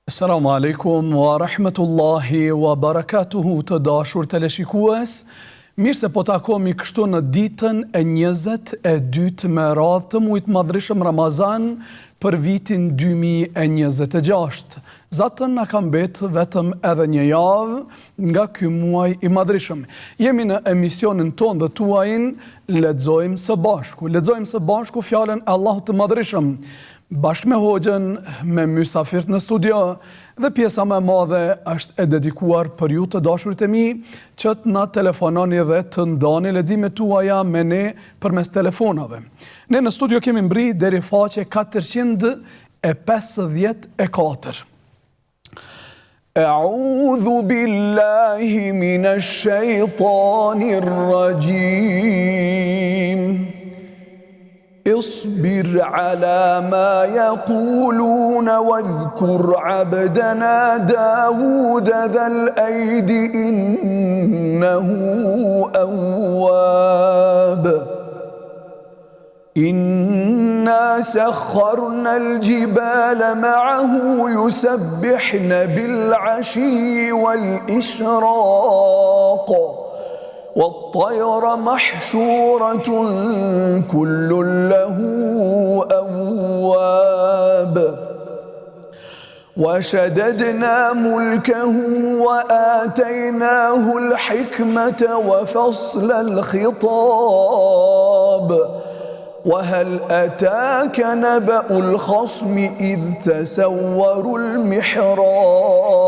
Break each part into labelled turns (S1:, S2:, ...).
S1: Assalamu alaikum wa rahmetullahi wa barakatuhu të dashur teleshikues. Mirë se po takomi kështu në ditën e 22 me radhë të muajit madhreshëm Ramazan për vitin 2026. Zatën na ka mbetë vetëm edhe një javë nga ky muaj i madhreshëm. Jemi në emisionin tonë dhe tuajin Lexojmë së bashku. Lexojmë së bashku fjalën e Allahut të madhreshëm. Bashkë me hoxhën, me mysafirt në studio, dhe pjesa më e madhe është e dedikuar për ju të dashurit e mi, që të na telefononi dhe të ndani leximet tuaja me ne përmes telefonave. Ne në studio kemi mbri deri faqe 454. A'udhu billahi minash shaitanir rajim. اصبر على ما يقولون واذكر عبدنا داود ذا الأيد إنه أواب إنا سخرنا الجبال معه يسبحن بالعشي والإشراق والطير محشورة كل له أواب وشددنا ملكه وآتيناه الحكمة وفصل الخطاب وهل أتاك نبأ الخصم إذ تسوروا المحراب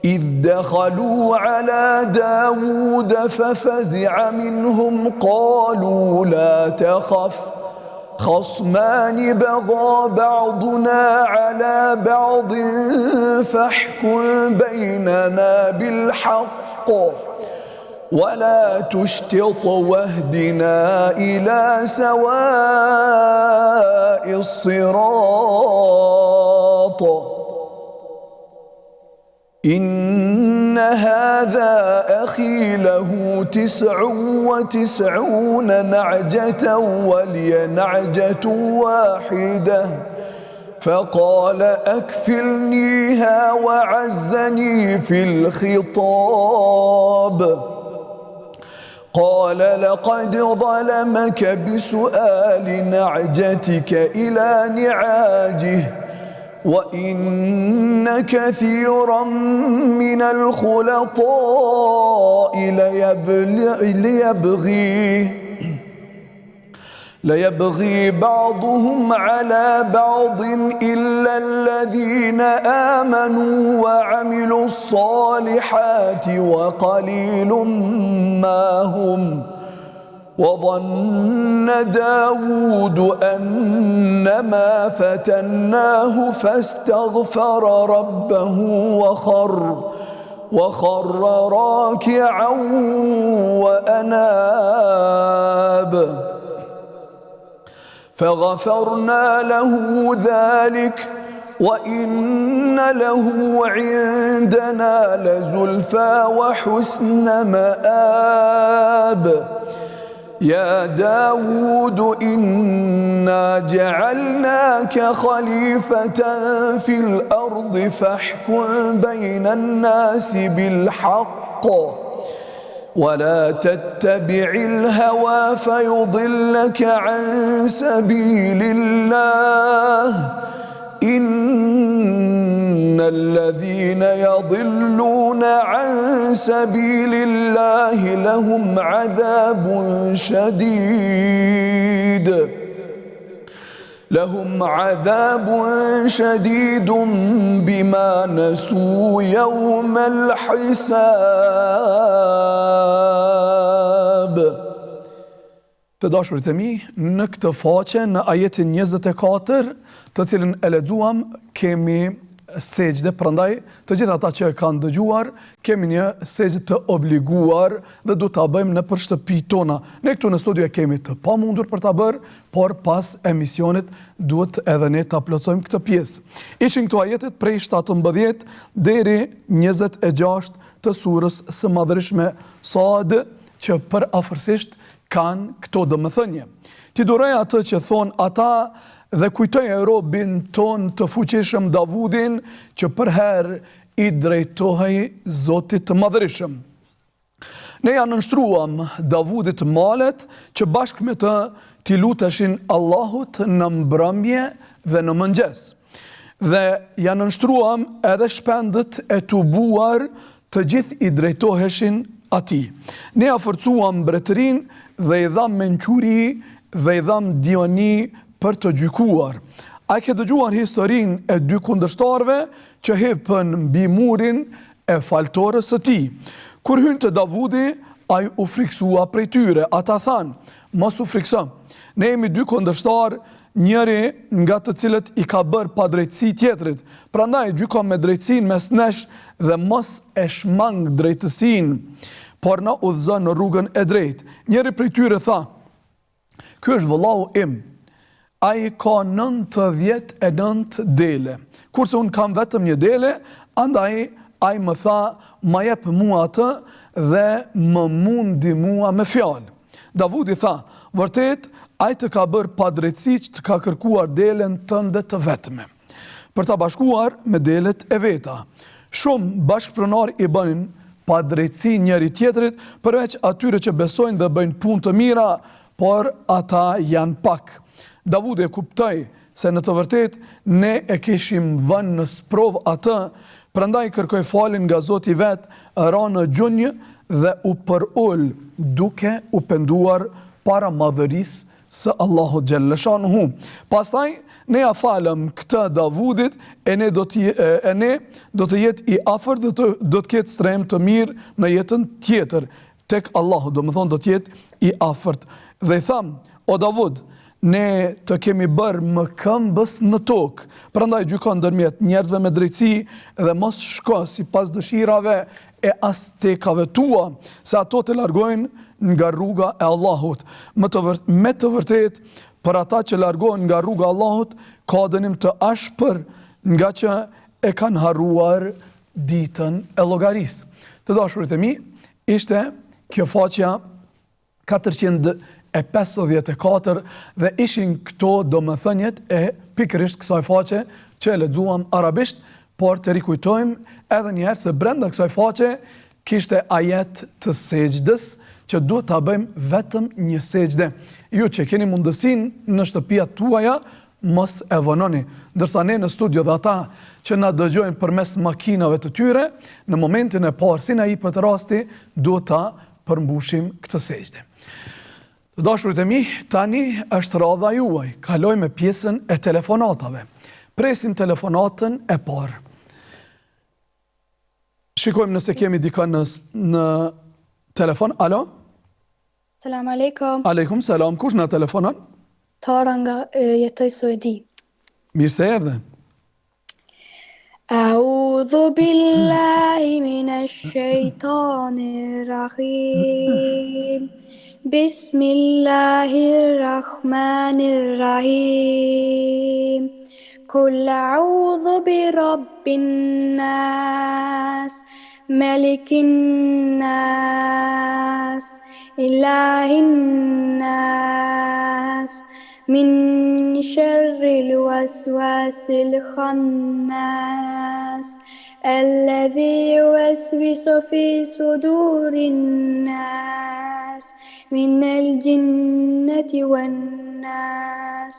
S1: إذ دخلوا على داود ففزع منهم قالوا لا تخف خصمان بغى بعضنا على بعض فاحكم بيننا بالحق ولا تشطط واهدنا إلى سواء الصراط إن هذا أخي له 99 نعجة ولي نعجة واحدة فقال أكفلنيها وعزني في الخطاب قال لقد ظلمك بسؤال نعجتك إلى نعاجه وإن كثيرا من الخلطاء ليبغي بعضهم على بعض إلا الذين آمنوا وعملوا الصالحات وقليل ما هم وظن داود أنما فتناه فاستغفر ربه وخر راكعا وأناب فغفرنا له ذلك وإن له عندنا لزلفى وحسن مآب يا داود إنا جعلناك خليفة في الأرض فاحكم بين الناس بالحق ولا تتبع الهوى فيضلك عن سبيل الله إن الذين يضلون عن سبيل الله لهم عذاب شديد بما نسوا يوم الحساب. Të dashurit e mi, në këtë faqe, në ajetin 24, të cilën e lexuam, kemi sejdë, prandaj të gjithë ata që e kanë dëgjuar, kemi një sejdë të obliguar dhe du ta bëjmë në shtëpi tona. Ne këtu në studio kemi të pamundur për ta bërë, por pas emisionit duhet edhe ne ta plotësojmë këtë pjesë. Ishin këtu ajetet prej 17 deri 26 të surës së madhërishme Sad, që për afërsisht kanë këto domethënie. Ti duroj atë që thon ata dhe kujtoj e robin ton të fuqishëm Davudin që përherë i drejtohej Zotit të Madhërisëm. Ne ja nënshtruam Davudit malet që bashkë me të t'i luteshin Allahut në mbrëmje dhe në mëngjes. Dhe ja nënshtruam edhe shpendët e tubuar të gjithë i drejtoheshin ati. Ne ja forcuam mbretërin dhe i dham menquri dhe i dham dioni për të gjykuar. A ke dëgjuar historin e dy kundërshtarëve që hipën mbi murin e faltorës së tij. Kur hyn të Davudi, ai u friksua prej tyre. Ata thanë, mos u frikso. Ne jemi dy kundërshtar, njëri nga të cilët i ka bërë pa drejtësi tjetrit. Prandaj gjyko me drejtësinë mes nesh dhe mos e shmang drejtësinë, por na udhëzo në rrugën e drejtë. Njëri prej tyre tha, ky është vëllau im. Ai ka 99 dele. Kurse unë kam vetëm një dele, andaj ai më tha, ma jep mua atë dhe më mundi mua me fjalë. Davudi tha, vërtet, ai të ka bërë padrejtësi që të ka kërkuar delen tënde të vetme, për ta bashkuar me delet e veta. Shumë bashkëpronar i bënin padrejtësi njëri tjetrit, përveç atyre që besojnë dhe bëjnë punë të mira, por ata janë pak. Davudi e kuptoi se në të vërtet ne e kishim vënë në sprov atë, prandaj kërkoi falin nga Zoti vet, ra në gjunjë dhe u përul duke u penduar para madhërisë së Allahut xhalla shanuhu. Pastaj ne ja falëm këtë Davudit e ne do të jetë i afërt dhe do të ketë strehim të mirë në jetën tjetër tek Allahu, do të thonë do të jetë i afërt. Dhe i tham, o Davud, ne të kemi bërë më këmbës në tokë, prandaj gjyko ndërmjet njerëzve me drejtësi dhe mos shko sipas dëshirave e as tekave tua, se ato të largojnë nga rruga e Allahut. Me të vërtet, për ata që largohen nga rruga e Allahut, ka dënim të ashpër nga që e kanë harruar ditën e llogarisë. Të dashurit e mi, ishte kjo faqja 454 dhe ishin këto domethënjet e pikërisht kësaj faqe që e lexuam arabisht, por të rikujtojmë edhe një herë se brenda kësaj faqe kishte ajet të sejdës që duhet ta bëjmë vetëm një sejdë. Ju që keni mundësinë në shtëpiat tuaja, mos e vononi. Ndërsa ne në studio dhe ata që na dëgjojnë përmes makinave të tyre, në momentin e parë si na jepet rasti, duhet ta përmbushim këtë sejdë. Të dashurit e mi, tani është radha juaj. Kalojmë me pjesën e telefonatave. Presim telefonatën e parë. Shikojmë nëse kemi dikën në telefon. Alo?
S2: Selam aleikum.
S1: Aleikum selam. Kush na telefonon?
S2: Tara nga jetoj Suedi.
S1: Mirë se erdhe.
S2: A'udhu billahi minash shaitanir rahim. Bismillahirrahmanirrahim. Kul a'udhu bi rabbin nas, malikin nas, ilahin nas, min sharril waswasil khannas, alladhi yuwaswisu fi sudurin nas, min al-jinnati wan nas.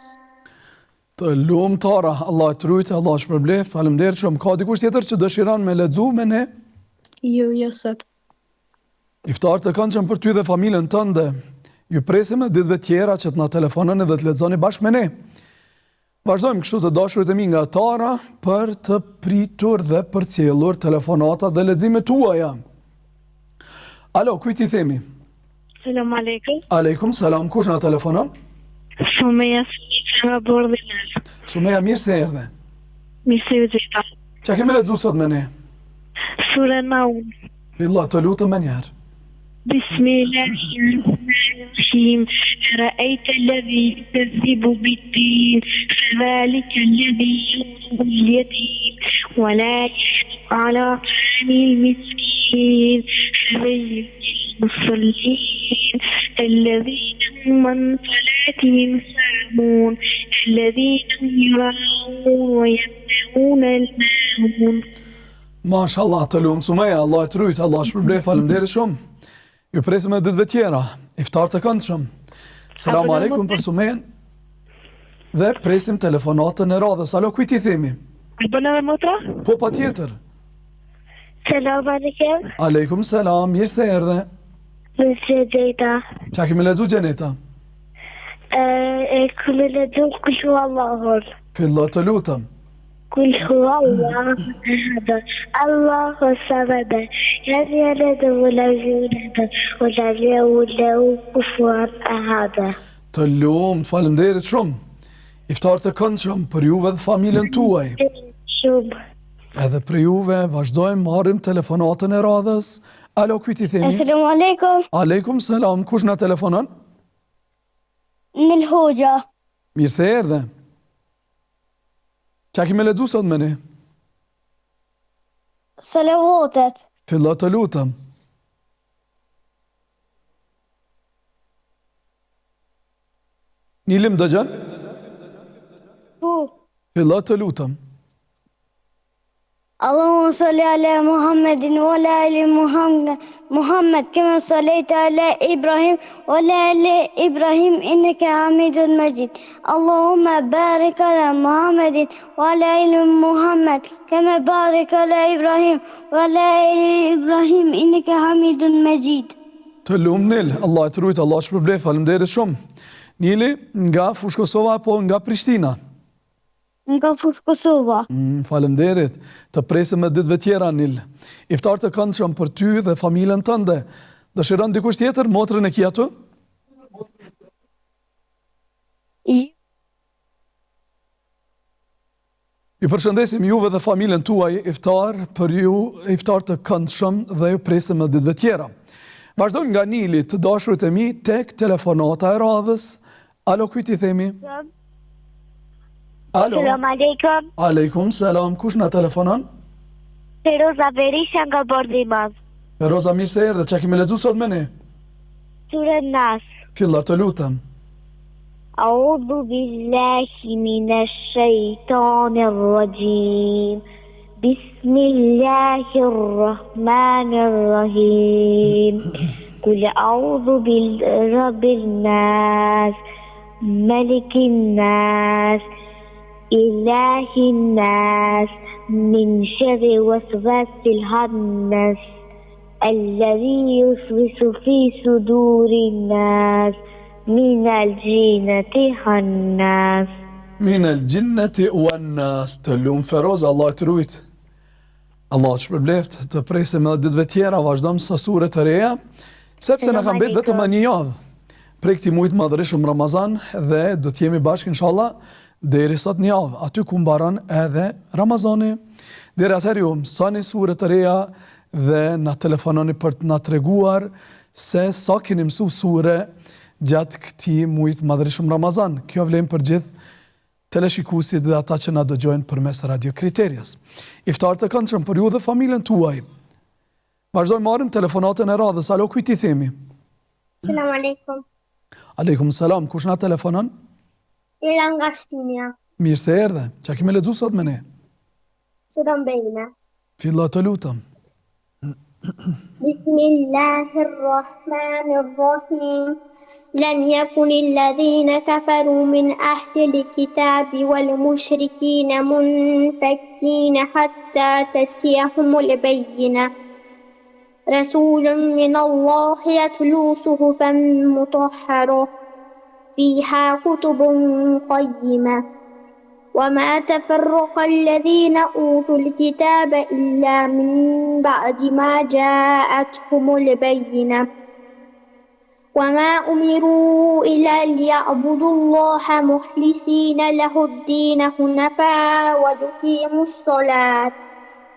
S1: Të lumë Tara, Allah të rujtë, Allah shpërbleft, faleminderit shumë. Ka dikush tjetër që dëshiron me lexu me ne?
S2: Jo sot.
S1: Iftar të këndshëm për ty dhe familjen tënde. Ju presim edhe ditëve tjera që të na telefononi dhe të lexoni bashkë me ne. Vazhdojmë kështu të dashurit e mi nga Tara për të pritur dhe përcjellur telefonata dhe leximet tuaja. Alo, kujt i themi?
S3: Selam aleikum.
S1: Aleikum selam. Kush na telefonon?
S3: Sumeja nga Bordhilar.
S1: Sumeja, mirë se erdhe.
S3: Mirë se u gjeta.
S1: Çka kemi lexuar sot me ne?
S3: Sura Naum.
S1: Billah, të lutem më njëherë.
S3: Bismillahirrahmanirrahim. رأيت الذي يكذب بالدين فذلك الذي يدعو اليتيم ولا يحض على طعام المسكين فبشر المصلين الذين هم عن صلاتهم صلاتهم ساهون الذين هم يراءون ويمنعون الماعون.
S1: Mashallah, të lumë Sumeja, Allah e të rujtë, Allah shpërblej, faleminderit shumë. Ju presim e ditëve tjera, iftar të këndshëm. Selamu alaikum për Sumejen. Dhe presim telefonatën e radhës. Alo, kujt i themi?
S3: Albana dhe motra?
S1: Po, pa tjetër.
S3: Selam alaikum.
S1: Aleikum selam, mirë se erdhe.
S3: Mirë se gjejta.
S1: Qa kemi lexu Gjeneta?
S3: Kemi lexu Kulhu Allahur.
S1: Fillo të lutëm.
S3: قل هو الله أحد الله الصمد لم يلد ولم يولد ولم يكن له كفوا أحد.
S1: Të lumë, të faleminderit shumë. Iftar të këndshëm për juve dhe familjen tuaj.
S3: Shumë.
S1: Edhe për juve vazhdojmë marrim telefonatën e radhës. Alo, kujt i themi?
S2: Assalamu alaikum.
S1: Aleikum selam, kush na telefonon?
S2: Nil Hoxha.
S1: Mirë se erdhe. Qa kime lexu sot me ne?
S2: Salavatet.
S1: Fillo të lutëm. Nilim dëgjën?
S2: Po.
S1: Fillo të lutëm.
S2: اللهم صل على محمد وعلى آل محمد كما صليت على إبراهيم وعلى آل إبراهيم إنك حميد مجيد اللهم بارك على محمد وعلى آل محمد كما بارك على إبراهيم وعلى آل إبراهيم إنك حميد مجيد.
S1: Të lumë Nil, Allah e të rujtë, Allah shpërblej, faleminderit shumë. Nili, nga Fushë Kosova apo nga Prishtina?
S2: Nga Fushë Kosova.
S1: Faleminderit, të presim me ditëve tjera, Nil. Iftar të këndshëm për ty dhe familjen tënde. Dëshiron dikush tjetër, motrën e ki aty? Ju përshëndesim juve dhe familjen tuaj, iftar për ju, iftar të këndshëm dhe ju presim me ditëve tjera. Vazhdojmë nga Nili, të dashurit e mi, tek telefonata e radhës. Alo, kujt i themi? Alo.
S3: Selam alaikum.
S1: Aleikum selam, kush na telefonon?
S3: Feroza Berisha nga Bordi i Madh.
S1: Feroza, mirë se erdhe, qa kemi lexu sot me ne?
S3: Surën Nas.
S1: Filla të lutem.
S3: أعوذ بالله من الشيطان الرجيم بسم الله الرحمن الرحيم قل أعوذ برب الناس ملك الناس إله الناس من شر وسواس الخناس الذي يوسوس في صدور الناس من الجنة والناس.
S1: من الجنة والناس. Të lumë Feroza, Allah të rujt. Allah të shpërbleft, të presim edhe ditëve tjera, vazhdojmë së sure të reja, sepse na kam bet vetëm një javë prej këtij muajit madhërishëm Ramazan dhe do të jemi bashkë inshallah deri sot një javë, aty ku mbaron edhe Ramazani. Deri atëherë ju mësoni sure të reja dhe na telefononi për të na treguar se sa keni mësuar sure gjatë këtij muajit madhërishëm Ramazan. Kjo vlen për gjithë teleshikuesit dhe ata që na dëgjojnë përmes Radio Kriterias. Iftar të këndshëm për ju dhe familjen tuaj. Vazhdojmë marrim telefonatën e radhës. Alo, kujt i themi?
S2: Selam alaikum.
S1: Aleikum selam, kush na telefonon?
S2: Ila nga Shtimja.
S1: Mirë se erdhe. Qa kemi lexuar sot me ne?
S2: Surën Bejna.
S1: Fillo të lutem.
S2: بسم الله الرحمن الرحيم لم يكن الذين كفروا من أهل الكتاب والمشركين منفكين حتى تأتيهم البينة رسول من الله يتلو صحفا مطهرة فيها كتب قيمة وما تفرق الذين أوتوا الكتاب إلا من بعد ما جاءتهم البينة وما أمروا إلا ليعبدوا الله مخلصين له الدين حنفاء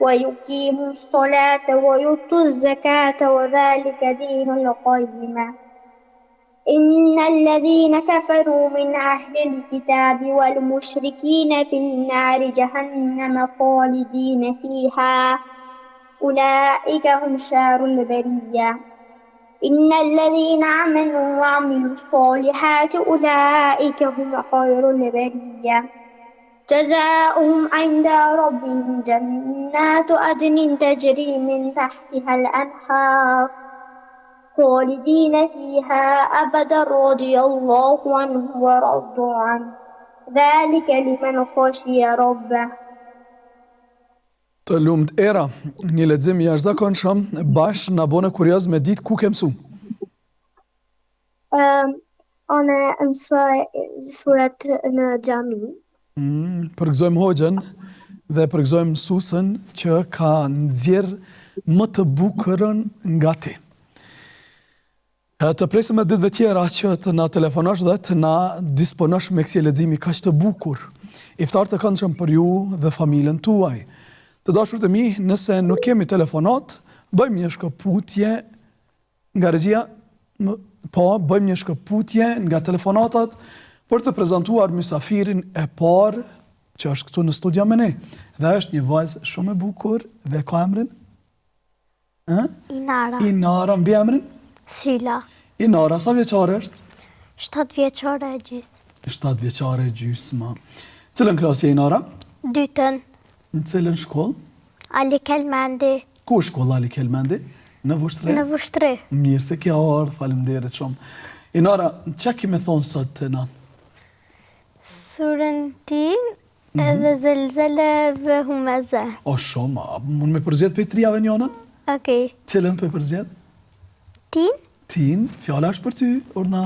S2: ويقيموا الصلاة ويؤتوا الزكاة وذلك دين القيمة إن الذين كفروا من أهل الكتاب والمشركين في النار جهنم خالدين فيها أولئك هم شر البرية
S3: إن الذين آمنوا وعملوا الصالحات أولئك هم خير البرية جزاؤهم عند ربهم جنات عدن تجري من تحتها الأنهار خالدين فيها أبدا رضي الله عنهم ورضوا عنه ذلك لمن خشي ربه.
S1: Të lumt era, një lexim i jashtëzakonshëm bash na bën kurioz me ditë ku ke mësu.
S3: Ana mësoj surat në xhami.
S1: Përgëzojmë hoxhën dhe përgëzojmë mësuesën që ka nxjerr më të bukurën nga ti. Të presim e ditëve tjera që të na telefonosh dhe të na disponosh me kësi leximi kaq të bukur. Iftar të këndshëm për ju dhe familjen tuaj. Të dashur të mi, nëse nuk kemi telefonat, bëjmë një shkëputje nga regjia, bëjmë një shkëputje nga telefonatat për të prezentuar mysafirin e parë që është këtu në studia me ne. Dhe është një vajzë shumë e bukur dhe ka emrin?
S4: Inara.
S1: Inara, mbi emrin?
S4: Syla.
S1: Inara, sa vjeqare është?
S4: 7 vjeqare e gjys.
S1: 7 vjeqare e gjysma. Cilën klasë je Inara?
S4: Dytën.
S1: Në cilën shkollë?
S4: Ali Kelmendi.
S1: Ku është shkolla Ali Kelmendi? Në Vushtre?
S4: Në Vushtre.
S1: Mirë se kja ardhë, faleminderit shumë. Inara, që kime thonë sot të na?
S4: Surën tin edhe zelzele ve humeze.
S1: O shumë, mund me përzjet për 3 njënën?
S4: Okej.
S1: Cilën për përzjet?
S4: Tin?
S1: Tin, fjalla është për ty, urna.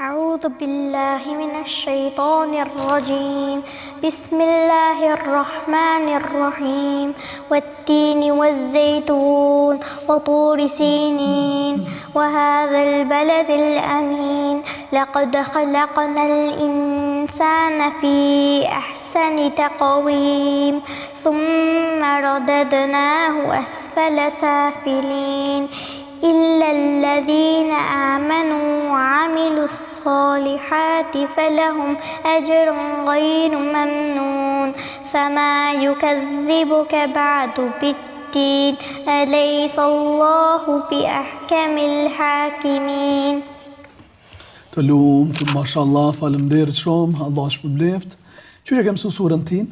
S4: أعوذ بالله من الشيطان الرجيم بسم الله الرحمن الرحيم والتين والزيتون وطور سينين وهذا البلد الأمين لقد خلقنا الإنسان في أحسن تقويم ثم رددناه أسفل سافلين إلا الذين آمنوا وعملوا الصالحات فلهم أجر غير ممنون فما يكذبك بعد بالدين أليس الله بأحكم الحاكمين.
S1: Të lumt, mashallah, faleminderit shumë, Allah shpërbleft. Qysh e ke mësuar surën tin?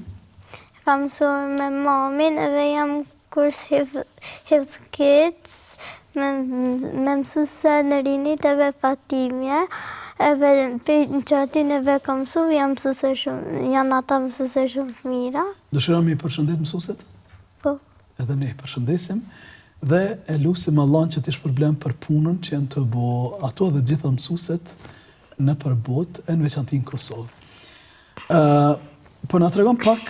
S4: Kam mësuar me mamin edhe jam kurs Hifdh Kids me mësuese në rinit edhe Fatimja, edhe në qatin edhe kam mësu, janë ata mësuese shumë të mira.
S1: Dëshirojmë i përshëndet mësuesit?
S4: Po.
S1: Edhe ne i përshëndesim dhe e lusim Allahun që t'i shpërblem për punën që janë të bo ato dhe gjitha mësuesit në përbot e në veçanti në Kosovë. Po na tregon pak,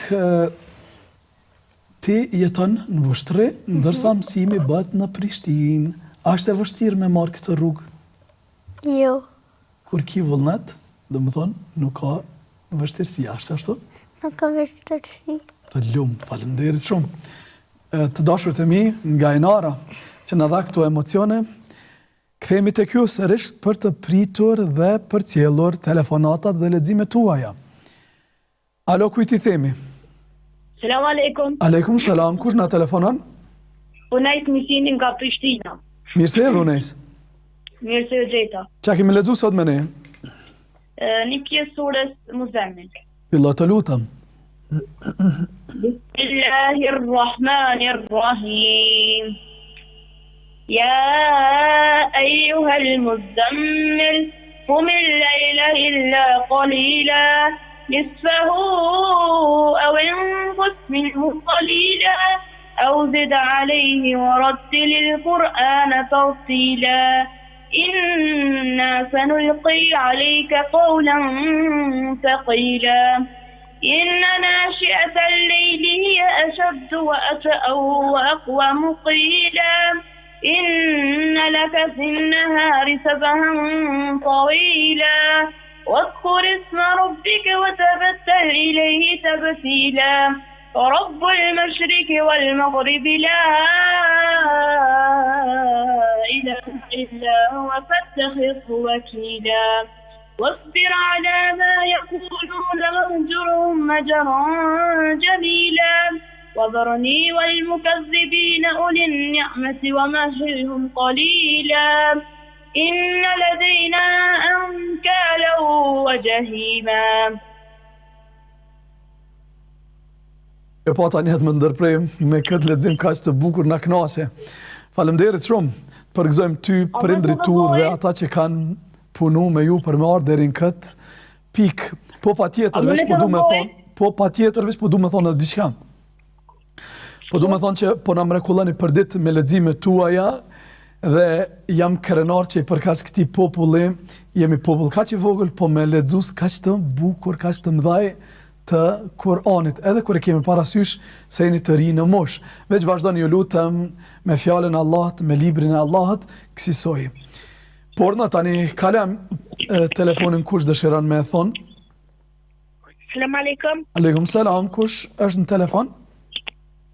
S1: ti jeton në Vushtre, ndërsa mësimi bëhet në Prishtinë. A është e vështirë me marrë këtë rrugë?
S4: Jo.
S1: Kur ki vullnet, dhe më thonë, nuk ka vështirësi, ashtë ashtu?
S4: Nuk ka vështirësi.
S1: Të lumt, faleminderit shumë. Të dashur të mi, nga Inara, që në dha këto emocione, kthehemi tek ju sërish për të pritur dhe për cjellur telefonatat dhe leximet tuaja. Alo, kujt i themi?
S5: Selam aleikum.
S1: Aleikum selam, kush na telefonon?
S5: Unajs Misini nga Prishtina.
S1: Mirë se erdhë Unajs.
S5: Mirë se u gjeta.
S1: Qa kemi lexuar sot me ne?
S5: Një pjesë surës Muzammil.
S1: Fillo të lutem.
S5: Bismillahirrahmanirrahim. يا أيها المزمل قم الليل إلا قليلا نصفه أو انقص منه قليلا أو زد عليه ورتل القرآن ترتيلا إنا سنلقي عليك قولا ثقيلا إن ناشئة الليل هي أشد وأطأ وأقوم قيلا إن لك في النهار سبحا طويلا واذكر اسم ربك وتبتل إليه تبتيلا رب المشرق والمغرب لا إله إلا هو فاتخذه وكيلا واصبر على ما يقولون واهجرهم هجرا جميلا وذرني والمكذبين أولي النعمة ومهلهم قليلا إن لدينا أنكالا وجحيما.
S1: E pa tani më ndërprej me këtë lexim kaq të bukur na kënaqe. Faleminderit shumë. Përgëzojmë ty, prindrit tu dhe ata që kanë punu me ju për me ardhur deri në këtë pikë. Po patjetër veç po du me thonë edhe diçka. Po du me thonë që po na mrekulloni për ditë me leximet tuaja dhe jam krenar që përkas këtij populli jemi popull kaq i vogël, po me lexues kaq të bukur, kaq të mëdhaj të Kur'anit, edhe kur e kemi parasysh se jeni të ri në mosh. Veç vazhdoni ju lutem me fjalën e Allahut, me librin e Allahut, kësaj. Por na tani kalem telefonin kush dëshiron me thon.
S5: Selam aleikum.
S1: Aleikum selam, kush është në telefon?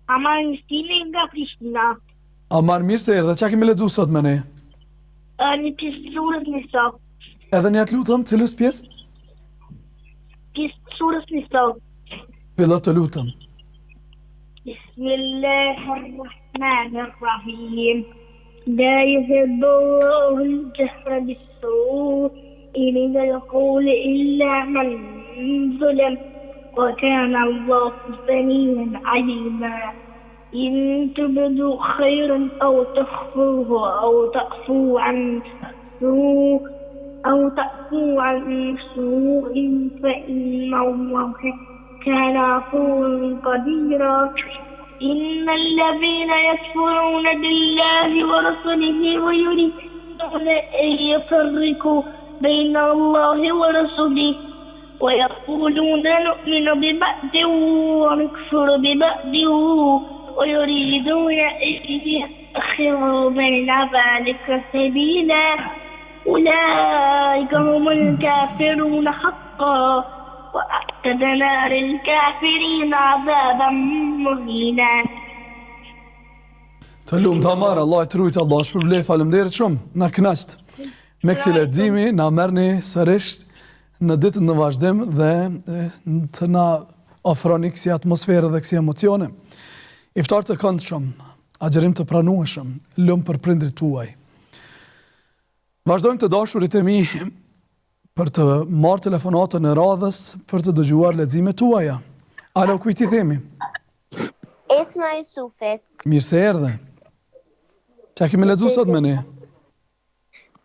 S5: Amar Mistini nga Prishtina.
S1: Amar, mirë se erdhe, çka kemi lexuar sot me ne?
S5: Një pjesë surës Nisa.
S1: Edhe ne atë lutem, cilës pjesë?
S5: Pjesë surës Nisa.
S1: Fillo të lutem.
S5: Bismillahirrahmanirrahim. لا يحب الله الجهر بالسوء من القول إلا من ظلم وكان الله سميعا عليما. إن تبدوا خيرا أو تخفوه أو تعفوا عن سوء فإن الله كان عفوا قديرا. إن الذين يكفرون بالله ورسله ويريدون أن يفرقوا بين الله ورسله ويقولون نؤمن ببعض ونكفر ببعض ويريدون أن يأخروا بين ذلك سبيلا. أولئك هم الكافرون حقا وأعتدنا للكافرين عذابا مهينا.
S1: Të lumë të amarë, Allah e të rujtë, Allah shpërblej, faleminderit shumë, na kënaqt. Me kësi leximi, na merrni sërish në ditën në vazhdim dhe të na ofroni kësi atmosferë dhe kësi emocione. Iftar të këndshëm, agjerim të pranueshëm, lumë për prindrit tuaj. Vazhdojmë të dashurit e mi për të marrë telefonatën e radhës për të dëgjuar leximet tuaja. Alo, kujt i themi?
S3: Esma Jusufit.
S1: Mirë se erdhe. Çka kemi lexuar sot me ne?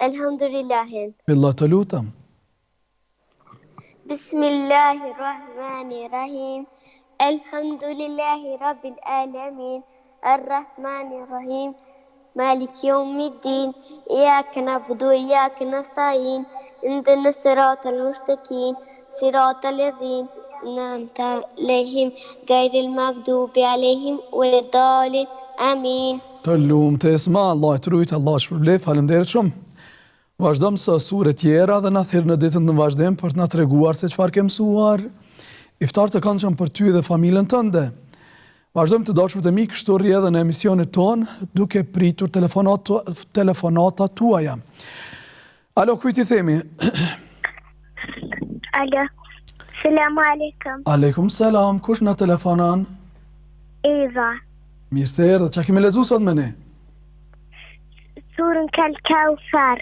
S3: Elhamdulillahin.
S1: Billah të lutem.
S3: Bismillahirrahmanirrahim. Elhamdulillahi rabbil alamin. Arrahmanirrahim. مالك يوم الدين إياك نعبد وإياك نستعين اهدنا الصراط المستقيم صراط الذين أنعمت عليهم غير المغضوب عليهم ولا الضالين آمين.
S1: Të lumë të esma, Allah e të rujtë, Allah shpërblej, faleminderit shumë. Vazhdojmë së sure tjera dhe na thirr në ditën në vazhdim për të na treguar se çfarë ke mësuar. Iftar të këndshëm për ty dhe familjen tënde. Vazhdojmë të dashurit e mi kështu rrjedhën e emisionit ton, duke pritur telefonata tuaja. Alo, kujt i themi?
S3: Alo. Selamu alaikum.
S1: Aleikum selam, kush na telefonon?
S3: Eva.
S1: Mirë se erdhe, çka kemi lexuar sot me ne?
S3: Surën Al-Kawthar.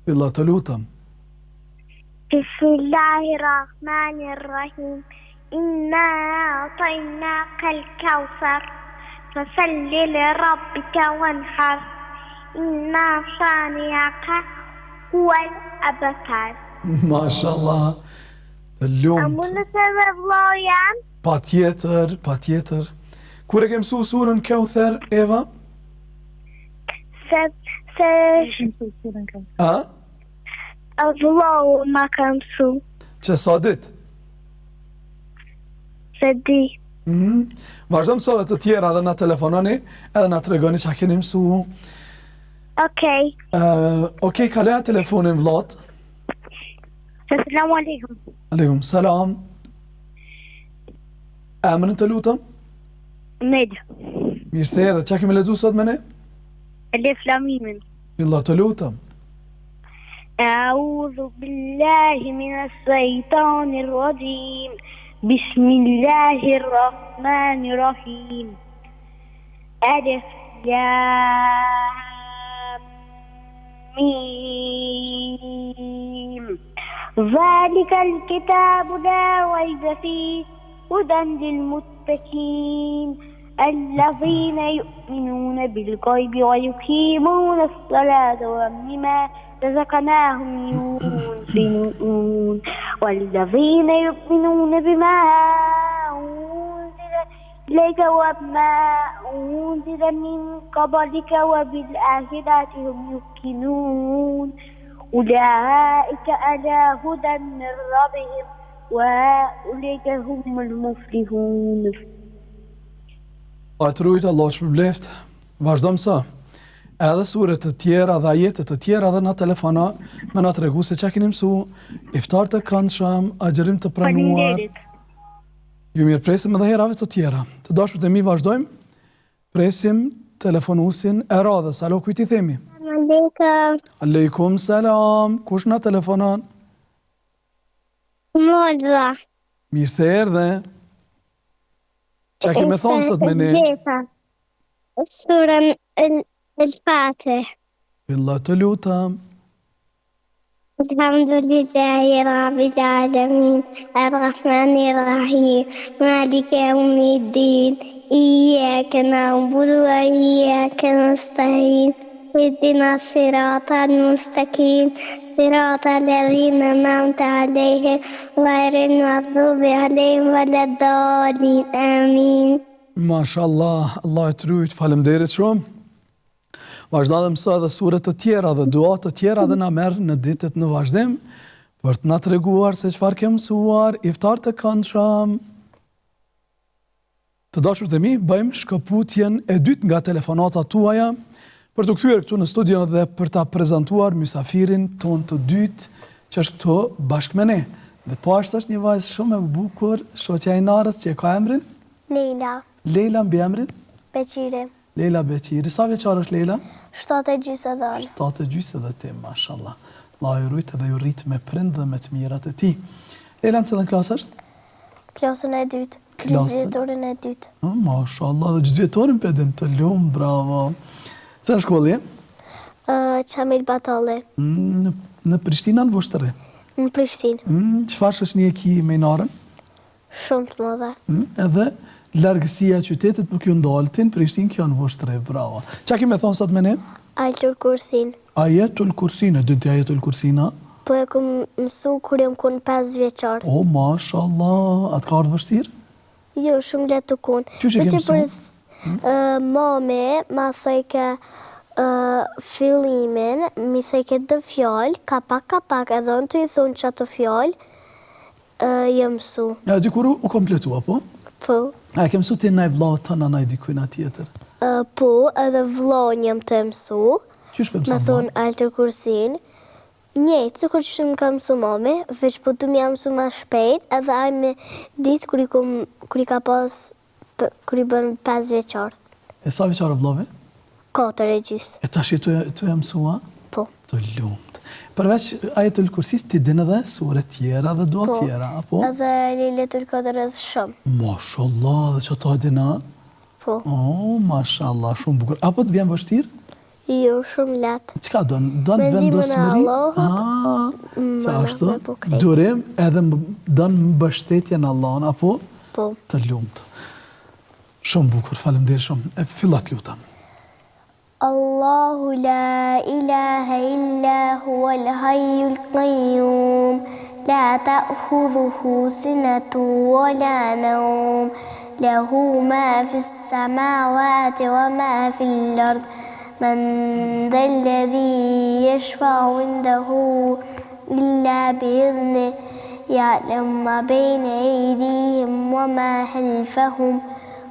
S1: Billah të lutem.
S3: Bismillahirrahmanirrahim. إنا أعطيناك الكوثر فصل لربك وانحر إن شانئك هو الأبتر.
S1: ما شاء الله. Të lumt. Patjetër. Kur e ke mësuar surën Kauthar, Eva?
S3: Allahu ma ka mësu.
S1: Që sa ditë?
S3: Se di.
S1: Vazhdojmë sot dhe të tjera dhe na telefononi edhe na tregoni çka keni mësuar.
S3: Okej.
S1: Okej, kaloja telefonin vllat.
S3: Selamu alaikum.
S1: Aleikum selam. Emrin të lutem?
S3: Med.
S1: Mirë se erdhe, çka kemi lexuar sot me ne?
S3: Alif Lam Mim.
S1: Billah të lutem.
S3: أعوذ بالله من الشيطان الرجيم Bismillahirrahmanirrahim. Alif Lam Mim. ذلك الكتاب لا ريب فيه هدى للمتقين الذين يؤمنون بالغيب ويقيمون الصلاة ومما رزقناهم ينفقون والذين يؤمنون بما أنزل إليك وما أنزل من قبلك وبالآخرة هم يوقنون أولئك على هدى من ربهم وأولئك هم المفلحون.
S1: Atërujt Allah që përbleft, vazhdo mësa. Edhe surët të tjera dhe ajetet të tjera dhe na telefona me na të regu se që keni mësu, iftar të këndshëm, agjerim të pranuar. Ju mirë presim edhe herave të tjera. Të dashur të mi vazhdojmë, presim telefonusin e radhës. Alo, kujt i themi? Aleikum salam. Kush na telefonon?
S2: Modra.
S1: Mirë se erdhe. Qa keme thonë sot me ne?
S2: Surën El-Fatih.
S1: Billah të lutam.
S2: Alhamdulillahi Rabbil Alamin Ar-Rahmanir Rahim Maliki Yawmiddin Iyyaka na'budu wa iyyaka nasta'in اهدنا الصراط المستقيم صراط الذين أنعمت عليهم غير المغضوب عليهم ولا الضالين آمين.
S1: Mashallah, Allah e të rujt, falemderit shumë. Vazhda dhe mësa dhe surët të tjera dhe duat të tjera dhe na merë në ditët në vazhdim për të na të reguar se qëfar ke mësuar, iftar të këndshëm. Të dashur të mi, bëjmë shkëputjen e dytë nga telefonata tuaja për të kthyer këtu në studio dhe për ta prezantuar mysafirin ton të dytë që është këtu bashkë me ne. Dhe po ashtu është një vajzë shumë e bukur, shoqja e Narës që ka emrin?
S4: Leila.
S1: Leila mbi emrin?
S4: Beqiri.
S1: Leila Beqiri. Sa vjeçar është Leila?
S4: 7 gjysë edhe unë.
S1: 7 gjysë edhe ti, mashallah. Allah ju rujt edhe ju rrit me prind dhe me të mirat e ti. Leila në cilën klasë është?
S4: Klasën e dytë. Gjysmëvjetorin e dytë.
S1: Mashallah, dhe gjysmëvjetorin për edhin të lumë, bravo. Cë në shkollë je?
S4: Qamil Batalli.
S1: Në Prishtinë në Voshtëre?
S4: Në Prishtinë.
S1: Qëfar është një ki me Narën?
S4: Shumë të mëdha.
S1: Edhe largësia qytetit për kjo ndalë, ti në Prishtinë kjo në Voshtëre, bravo. Qa kime thonë sot me ne?
S4: Ajetul Kursin.
S1: Ajetul Kursin, e dënë të Ajetul Kursina?
S4: Po e këm mësu kur jam kun 5 vjeqar.
S1: O, mashallah, atë ka orë vështirë?
S4: Jo, shumë letë të kun.
S1: Qështë e ke mësu?
S4: Mame ma thëjke fillimin, mi thëjke dë fjallë, kapak, edhe në të i thonë që atë fjallë, jem mësu.
S1: Ja, dikuru u kompletua, po?
S4: Po.
S1: A, ke mësu ti naj vlau të në naj dikujna tjetër?
S4: Po, edhe vlon jem të mësu.
S1: Qysh për mësa
S4: me thonë Ajetul Kursin. Njëjtë, cukur që më ka mësu mami, veç po të më jam mësu ma shpejt, edhe aj me ditë kër i ka pas, kër i bërë 5 vjeqar.
S1: E sa vjeqar e vlove?
S4: 4 e gjysë.
S1: E tash i të e mësua?
S4: Po.
S1: Të lumt. Përveç Ajetul Kursis, ti din edhe sure tjera dhe dua tjera, apo?
S4: Edhe Lejletul Qadrës shumë.
S1: Mashallah, dhe që ta dina?
S4: Po.
S1: Oh, mashallah, shumë bukur. Apo të vjen vështirë?
S4: Jo, shumë letë.
S1: Qka donë? Donë vendosmëri? Që ashtu? Durim edhe donë mbështetje në Allahun, apo?
S4: Po.
S1: Të lumt. Shumë bukur, falemderit shumë. E fillat lutam.
S4: Allahu la ilaha illa huwa al-hayyul qayyum la ta'khudhuhu sinatun wa la nawm lahu ma fis samawati wa ma fil ard man dhal ladhi yashfa'u indahu illa bi'idhnihi ya'lamu ma bayna aydihim wa ma khalfahum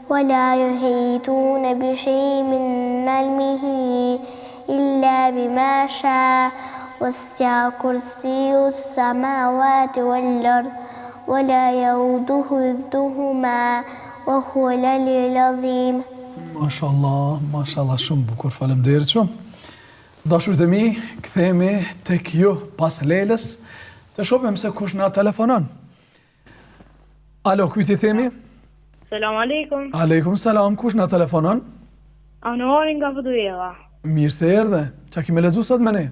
S4: ولا يحيطون بشيء من علمه إلا بما شاء وسع كرسيه السماوات والأرض ولا يؤوده حفظهما وهو العلي العظيم.
S1: Mashallah, shumë bukur, falemderit shumë. Dashurit e mi, kthehemi tek ju pas Lelës, të shohim se kush na telefonon. Alo, kujt i themi?
S5: Selam aleikum.
S1: Aleikum salam, kush na telefonon?
S5: Anuari nga Vëdujeva.
S1: Mirë se erdhe. Qa kime lexu sot me ne?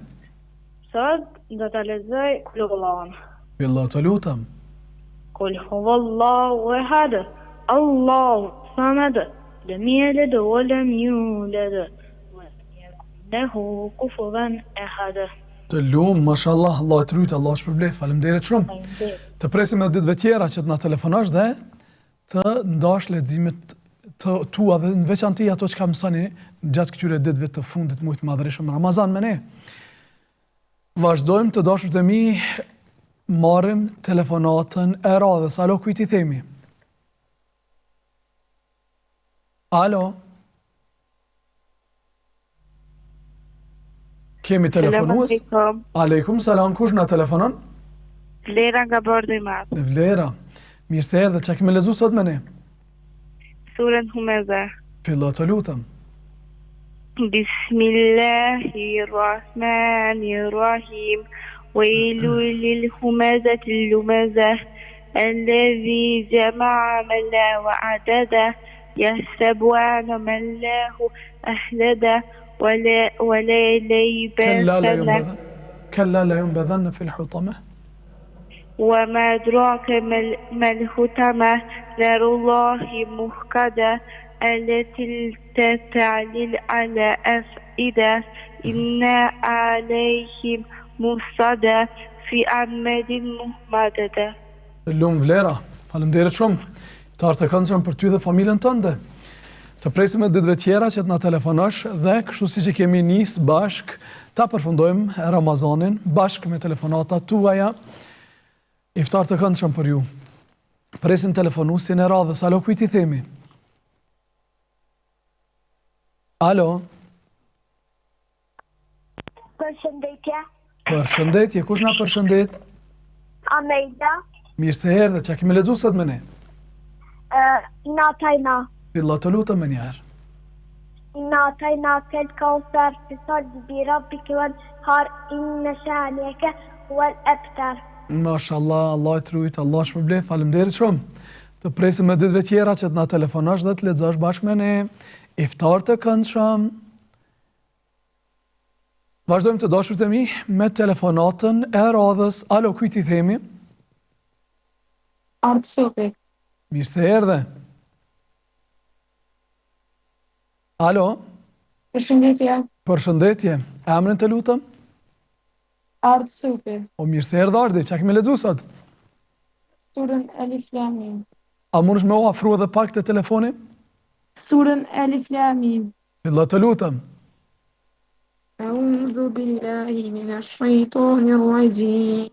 S5: Sot do të lexoj Kulullan.
S1: Billah të lutem.
S5: Kul huwallahu ahad, Allahu samad, lam yalid wa lam yulad, wa lam yakul lahu kufuwan ahad.
S1: Të lumë, mashallah, Allah të rujtë, Allah shpërblef, faleminderit shumë. Të presim edhe ditëve tjera që të na telefonosh dhe të ndash leximet të tua dhe në veçanti ato që ka mësoni gjatë këtyre ditëve të fundit muajit madhërishëm Ramazan me ne. Vazhdojmë të dashurt e mi, marrim telefonatën e radhës. Alo, kujt i themi? Alo? Kemi telefonues? Aleikum salam, kush na telefonon?
S5: Vlera nga Bordo i Madh.
S1: Vlera, mirë se erdhe, çka kemi lexuar sot me ne?
S5: Surën Humeza.
S1: Fillo të lutem.
S5: Bismillahirrahmanirrahim. Wailul lil humazati lumazah alladhi jama'a mala wa adada yahsabu anna malahu ahlada ولا ليبان
S1: كلا لا ينبذن في الحطمة
S5: وما أدراك ما الحطمة نار الله موقدة التي تعلل على أفئدة إنا عليهم مصدى في أمد مهمدة.
S1: Lumë Vlera, faleminderit shumë. Të artë të këndshëm për ty dhe familjen tënde. Të presim e ditëve tjera që të na telefonosh dhe kështu si që kemi nisë bashk, ta përfundojmë Ramazanin bashk me telefonatat tuaja. Iftar të këndshëm për ju. Presim telefonusin e radhës. Alo, kujt i themi? Alo?
S3: Përshëndetje.
S1: Përshëndetje, kush na përshëndet?
S3: Amelda.
S1: Mirë se erdhe, çka kemi lexuar sot me ne?
S3: Natajna.
S1: Billah të lutem më njëherë.
S3: Natajna kel kausar fisal bi rabbika wal har inna shani'aka wal abtar.
S1: Mashallah, Allah të rujtë, Allah shpërblef, faleminderit shumë. Të presim me ditëve tjera që të na telefonosh dhe të lexosh bashkë me ne. Iftar të këndshëm. Vazhdojmë të dashurt e mi me telefonatën e radhës. Alo, kujt i themi?
S6: Ardë Supi.
S1: Mirë se erdhe. Alo?
S6: Përshëndetje.
S1: Përshëndetje. Emrin të lutem?
S6: Ardë Supi.
S1: O mirë se erdhe Ardi, çka kemi lexuar sot?
S6: Surën Elif Lam Mim.
S1: A mundesh me u afru edhe pak te telefoni?
S6: Surën Elif Lam Mim.
S1: Billah të lutem.
S6: أعوذ بالله من الشيطان الرجيم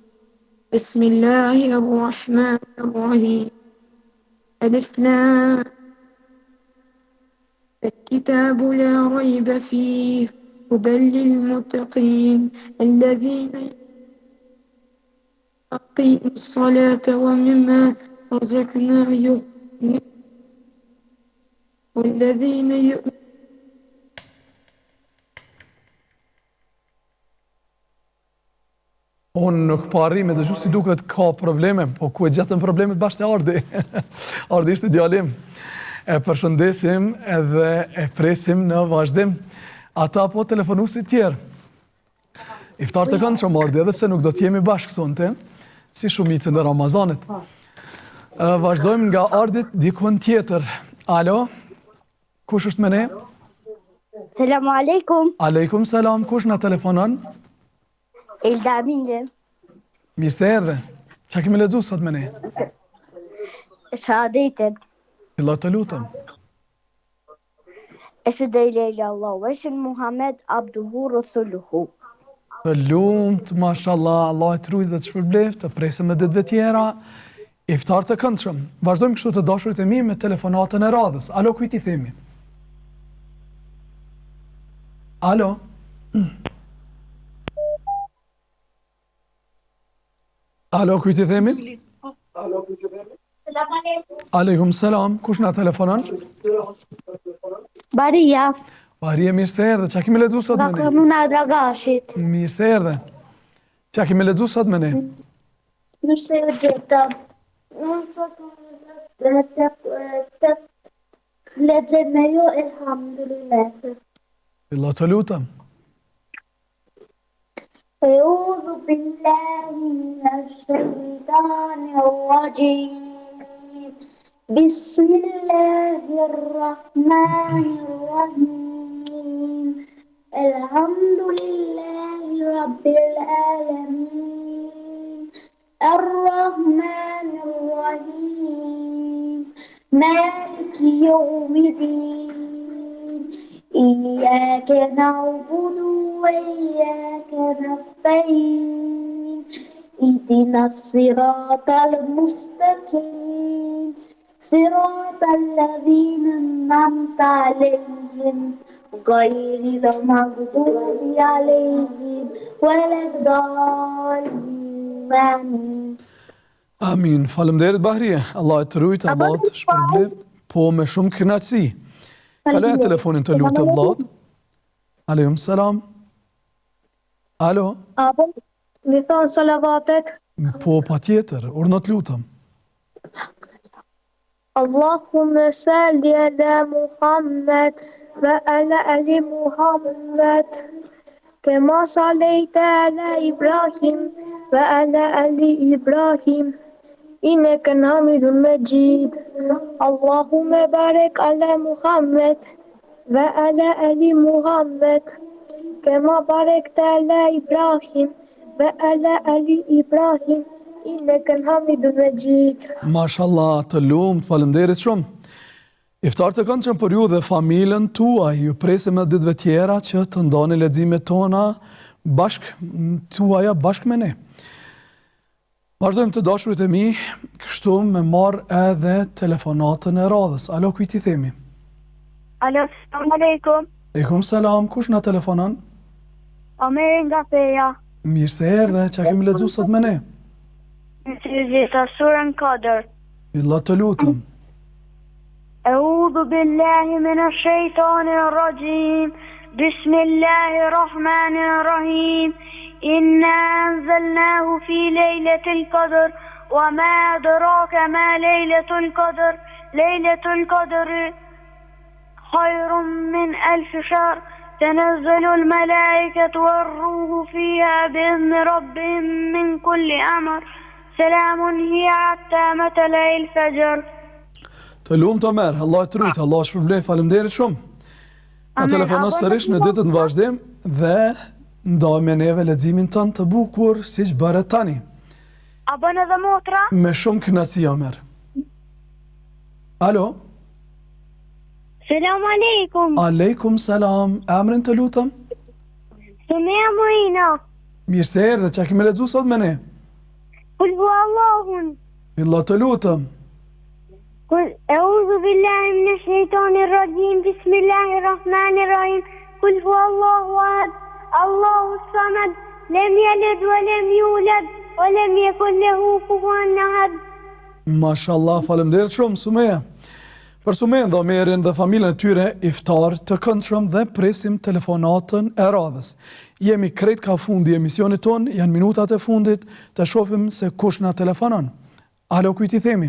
S6: بسم الله الرحمن الرحيم ألف لام الكتاب لا ريب فيه هدى للمتقين الذين يقيمون الصلاة ومما رزقناهم والذين يؤمنون.
S1: Unë nuk po arri me dëgju si duket ka probleme, po ku e gjatën problemet bashkë e Ardi. Ardi ishte djalim. E përshëndesim edhe e presim në vazhdim ata po telefonuesit tjerë. Iftar të këndshëm Ardi, edhe pse nuk do të jemi bashkë sonte, si shumicën e Ramazanit. Vazhdojmë nga Ardit dikun tjetër. Alo? Kush është me ne?
S2: Selamu alaikum.
S1: Aleikum salam, kush na telefonon?
S2: Ilda Binde.
S1: Mirë se erdhe. Çka kemi lexuar sot me ne?
S2: Shahadetin.
S1: Billah të lutem.
S2: Eşhedü en la ilahe illallah ve eşhedü Muhammed abduhu rasuluhu.
S1: Të lumt, mashallah, Allah e të rujtë dhe të shpërbleft, të presim me ditëve tjera, iftar të këndshëm. Vazhdojmë kështu të dashurit e mi me telefonatën e radhës. Alo, kujt i themi? Alo? Alo, kujt i themi? Aleikum salam, kush na telefonon?
S2: Baria.
S1: Baria, mirë se erdhe, çka kemi lexuar sot me
S2: Nga
S1: ne?
S2: komuna e Dragashit.
S1: Mirë se erdhe. Çka kemi lexuar sot me ne?
S2: Mirë se u gjeta.
S3: të lexoj me ju, elhamdulillah.
S1: Allah të lutem.
S3: أعوذ بالله من الشيطان الرجيم بسم الله الرحمن الرحيم الحمد لله رب العالمين الرحمن الرحيم مالك يوم الدين إياك نعبد وإياك نستعين اهدنا الصراط المستقيم صراط الذين أنعمت عليهم غير المغضوب عليهم ولا الضالين.
S1: Amin. Faleminderit Bahrie. Allah e të rujt, Allah të shpërbleft, po me shumë kënaqësi. Kaloja telefonin të lutem vëllat. Aleikum selam. Alo.
S3: Apo, mi thonë salavatet.
S1: Po patjetër, urna të lutem.
S3: Allahumme salli ala Muhammed ve ala ali Muhammed. Kema sallaita ala Ibrahim ve ala ali Ibrahim. İnneke hamidun mecid. Allahumme barek ala Muhammed ve ala ali Muhammed. Kema barekta ala Ibrahim ve ala ali Ibrahim. Inneke hamidun mecid.
S1: Mashallah, të lumt, faleminderit shumë. Iftar të këndshëm për ju dhe familjen tuaj. Ju presim edhe ditëve tjera që të ndani leximet tona tuaja bashkë me ne. Vazhdojmë të dashurit e mi, kështu me marrë edhe telefonatën e radhës. Alo, kujt i themi?
S3: Alo, salam aleikum.
S1: Aleikum selam, kush na telefonon?
S3: Omer nga Feja.
S1: Mirë se erdhe, çka kemi lexuar sot me ne?
S3: Në surën Qadr.
S1: Allah të lutem.
S3: A'udhu billahi minash shaitanir rajim. Bismillahirrahmanirrahim. Inna anzalnahu fi laylatil qadr wa ma adraka ma laylatul qadr. Laylatul qadr khayrun min alf shahr. تنزل الملائكة والروح فيها بإذن ربهم من كل أمر سلام هي حتى مطلع الفجر.
S1: Të lumt Omer, Allah të rujt, Allah shpërblej, faleminderit shumë. Na telefonos sërish në ditët në vazhdim dhe ndaj me neve leximin tënd të bukur siç bëret tani.
S3: A bën edhe motra?
S1: Me shumë kënaqësi Omer. Alo.
S3: Selam aleikum.
S1: Aleikum selam. Emrin të lutem?
S3: Sumia Moina.
S1: Mirë se erdhe, çka kemi lexuar sot me ne?
S3: Kul huwallahun.
S1: Allah të lutem.
S3: Kul a'udhu billahi minash shaitanir rajim. Bismillahirrahmanirrahim. Kul huwallahu ahad. Allahu samad. Lam yalid wa lam yulad wa lam yakul lahu kufuwan ahad.
S1: Mashallah, faleminderit shumë Sumia. Për Sumen dhe Omerin dhe familjen e tyre, iftar të këndshëm dhe presim telefonatën e radhës. Jemi krejt ka fundi emisionit ton, janë minutat e fundit, të shohim se kush na telefonon. Alo, kujt i themi?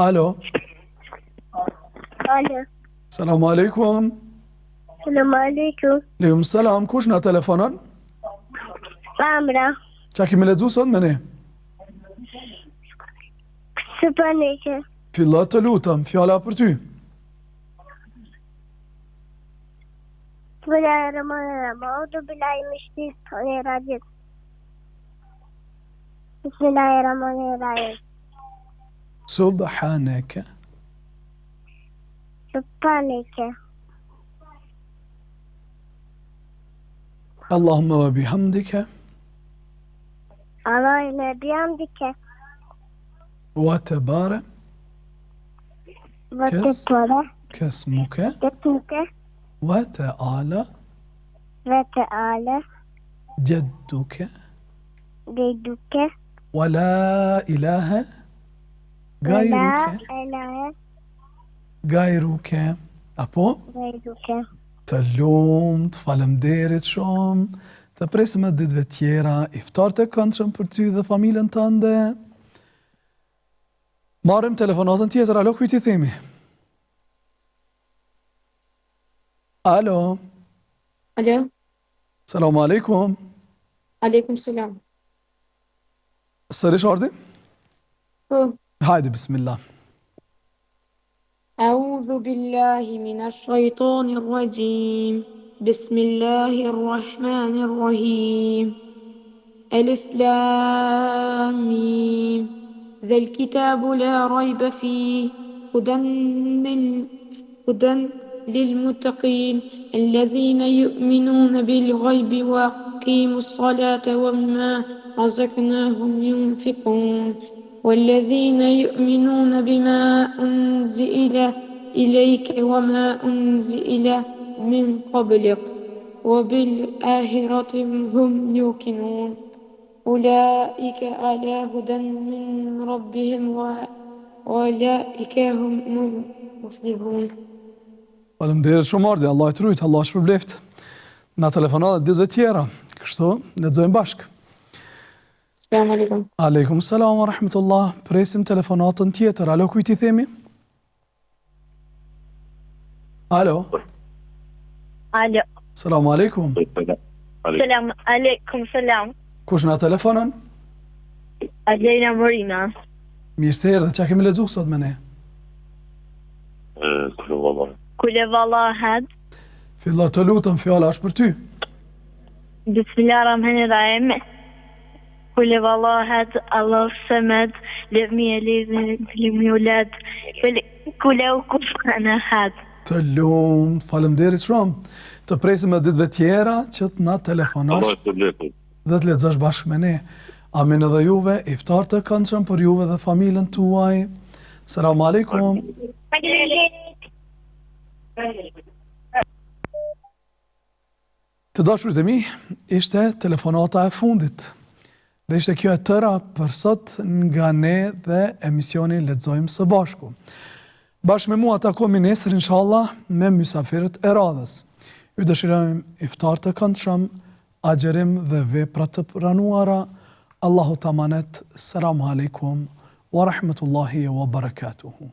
S1: Alo.
S3: Alo.
S1: Salam aleikum.
S3: Salam aleikum.
S1: Aleikum salam, kush na telefonon?
S3: Amra.
S1: Qa kemi lexuar sot me ne?
S3: Sëpanike.
S1: Fillat të lutem, fjala për ty.
S3: Bismillahirrahmanirrahim. A'udhu billahi minash shaitanir rajim. Bismillahirrahmanirrahim.
S1: Subhanaka.
S3: Sëpanike.
S1: Allahumma wa bihamdika.
S3: Allahumma bihamdika.
S1: وتبارك
S3: وتبارك
S1: كاسمك
S3: اسمك
S1: وتعالى
S3: وتعالى
S1: جدك
S3: جدك
S1: ولا إله غيرك Apo?
S3: غيرك.
S1: Të lumt, faleminderit shumë, të presim e ditëve tjera, iftar të këndshëm për ty dhe familjen tënde. Marrim telefonatën tjetër, alo, kujt I themi? Alo.
S6: Alo.
S1: Selamu alaikum.
S6: Aleikum selam.
S1: Sërish ordi?
S6: Po.
S1: Hajde, bismillah.
S6: أعوذ بالله من الشيطان الرجيم بسم الله الرحمن الرحيم ألف لام ميم ذا الكتاب لا ريب فيه هدى للمتقين الذين يؤمنون بالغيب وأقيموا الصلاة ومما رزقناهم ينفقون والذين يؤمنون بما أنزل إليك وما أنزل من قبلك وبالآخرة هم يوقنون أولئك على هدى من ربهم وأولئك هم المفلحون.
S1: Faleminderit shumë Ardi, Allah I trujt, Allah shpërbleft. Na telefonat dhe ditëve tjera, kështu lexojmë bashkë.
S6: Selam alaikum.
S1: Aleikum selam wa rahmatullah. Presim telefonatën tjetër. Alo, kujt I themi? Alo.
S5: Alo.
S1: Selamu alaikum.
S5: Selam aleikum, selam.
S1: Kush na telefonon?
S5: Alejna Morina.
S1: Mirë se erdhe, çka kemi lexuar sot me ne?
S5: Kule vallahat.
S1: Fillo të lutem, fjala është për ty.
S5: Bismillahirrahmanirrahim. Kule vallahat, Allah samed, lem yalid lam yulad. Kule kufuwan ahad.
S1: Të lumt, faleminderit shumë. Të presim edhe ditëve tjera që të na telefonosh dhe të lexosh bashkë me ne. Amin edhe juve, iftar të këndshëm për juve dhe familjen tuaj. Selam aleikum. Të dashurit e mi, ishte telefonata e fundit. Dhe ishte kjo e tëra për sot nga ne dhe emisioni Lexojmë së bashku. Bashkë me mua takohemi nesër inshallah me mysafirët e radhës. Ju dëshirojmë iftar të këndshëm, agjerim dhe vepra të pranuara. Allahu të amanet. Selamu alaikum wa rahmetullahi wa barakatuhu.